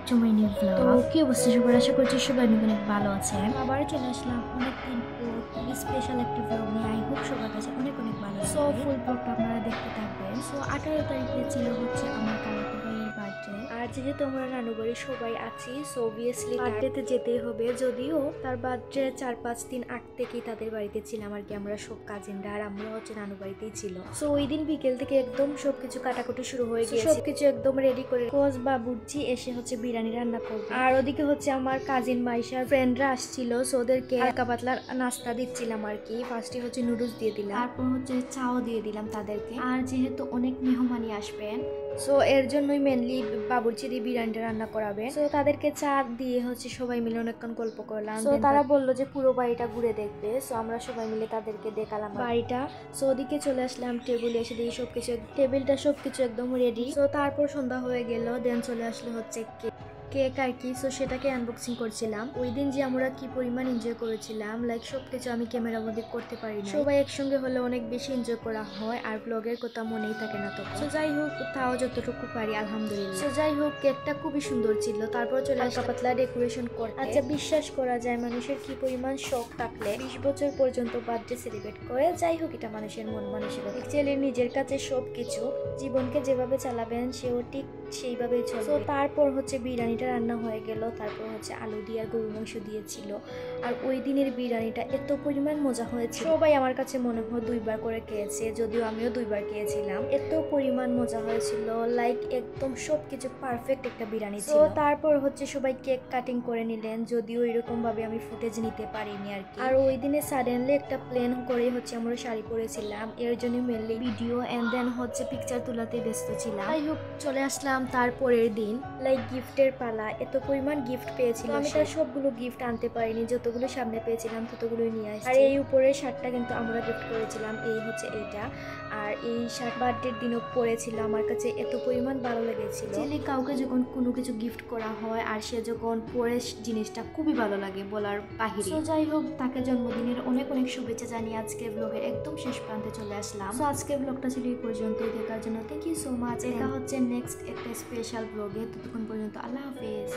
To my new blog. তো কি অবস্থা সবার, আশা করছি সবাই অনেক ভালো আছেন। আবার চলে আসলাম অনেকদিন পর খুবই স্পেশাল একটি ব্লগ নিয়ে। আই হোপ সবার কাছে অনেক ভালো। সো ফুল ব্লগটা আপনারা দেখতে থাকবেন। সো 18 তারিখে ছিল হচ্ছে আমার খালাতো ভাইয়ের বার্থডে, আর যেহেতু আমরা নানু বাড়ি সবাই আছি সো অবভিয়াসলি বার্থডেতে যেতেই হবে। যদিও তার বার্থডে 4-5 দিন আগ থেকেই তাদের বাড়িতে ছিলাম আর কি, আমরা সব কাজিনরা, আর আমরা হচ্ছে নানু বাড়িতেই ছিল। সো ওই দিন বিকেল থেকে একদম সবকিছু কাটাকুটি শুরু হয়ে গিয়েছে, সবকিছু একদম রেডি করে কোচ বা বুঝছি এসে হচ্ছে বিরিয়ানি রান্না করবে। আর ওদিকে হচ্ছে আমার কাজিন মাইশার ফ্রেন্ডরা আসছিল, সো ওদেরকে হালকা পাতলা নাস্তা দিচ্ছিলাম আর কি। ফার্স্টে হচ্ছে নুডলস দিয়ে দিলাম, তারপর হচ্ছে চাও দিয়ে দিলাম তাদেরকে। আর যেহেতু অনেক মেহমানি আসবেন সো এর জন্যই মেনলি বাবুর্চি দিয়ে বিরিয়ানিটা রান্না করাবে। সো তাদেরকে চা দিয়ে হচ্ছে সবাই মিলে অনেকক্ষণ গল্প করলাম। সো তারা বললো যে পুরো বাড়িটা ঘুরে দেখবে, সো আমরা সবাই মিলে তাদেরকে দেখালাম বাড়িটা। সো ওদিকে চলে আসলাম টেবিলে, এসে দিয়ে সবকিছু টেবিলটা সবকিছু একদম রেডি। সো তারপর সন্ধ্যা হয়ে গেল, দেন চলে আসলো হচ্ছে কেক আর কি। সো সেটাকে আনবক্সিং করছিলাম। ওই দিন যে আমরা কি পরিমাণ এনজয় করেছিলাম, লাইক সবকিছু আমি ক্যামেরা মধ্যে করতে পারি না। সবাই একসঙ্গে হলে অনেক বেশি এনজয় করা হয়, আর ব্লগের কথা মনেই থাকে না তখন। সো যাই হোক, তাও যতটুকু পারি আলহামদুলিল্লাহ। সো যাই হোক, কেকটা খুবই সুন্দর ছিল। তারপর চলে হালকা পাতলা ডেকোরেশন করতে। আচ্ছা, বিশ্বাস করা যায় মানুষের কি পরিমাণ শখ থাকলে 20 বছর পর্যন্ত বার্থডে সেলিব্রেট করে। যাই হোক, এটা মানুষের মন মানসিকতা। অ্যাকচুয়ালি নিজের কাছে সবকিছু, জীবনকে যেভাবে চালাবেন সেও ঠিক সেইভাবেই চলবে। তো তারপর হচ্ছে বিরিয়ানিটা রান্না হয়ে গেল, তারপর হচ্ছে আলু দিয়ে আর গরুর মাংস দিয়েছিল। আর ওই দিনের বিরিয়ানিটা এত পরিমাণ মজা হয়েছে, সবাই আমার কাছে মনে হয় 2বার করে খেয়েছে, যদিও আমিও 2বার খেয়েছিলাম। এত পরিমাণ মজা হয়েছিল, লাইক একদম সবকিছু পারফেক্ট একটা বিরিয়ানি ছিল। তারপর হচ্ছে সবাই কেক কাটিং করে নিলেন, যদিও এরকম ভাবে আমি ফুটেজ নিতে পারিনি আর কি। আর ওই দিনে সাডেনলি একটা প্ল্যান করে হচ্ছে আমরা শাড়ি পরেছিলাম, এর জন্য মেনলি ভিডিও এন্ড দেন হচ্ছে পিকচার তোলাতে ব্যস্ত ছিলাম। যাই হোক, চলে আসলাম তারপরের দিন, লাইক গিফটের পালা। এত পরিমাণ গিফট পেয়েছিলাম, আমি তার সবগুলো গিফট আনতে পারিনি, যতগুলো সামনে পেয়েছিলাম ততগুলোই নিয়ে আসছি। আর এই উপরের শার্টটা কিন্তু আমরা গিফট করেছিলাম, এই হচ্ছে এইটা। আর এই শার্ট বার্থডের দিনও পরেছিল, আমার কাছে এত পরিমাণ ভালো লেগেছিল। অ্যাকচুয়ালি কাউকে যখন কোনো কিছু গিফট করা হয় আর সে যখন পরে জিনিসটা খুবই ভালো লাগে বলার বাহিরে। তো যাই হোক, তাকে জন্মদিনের অনেক শুভেচ্ছা জানিয়ে আজকে ব্লগের একদম শেষ প্রান্তে চলে আসলাম। তো আজকের ব্লগটা ছিল এই পর্যন্তই, দেখার জন্য থ্যাংক ইউ সো মাচ। এটা হচ্ছে নেক্সট একটা স্পেশাল ব্লগে, ততক্ষণ পর্যন্ত আল্লাহ হাফেজ।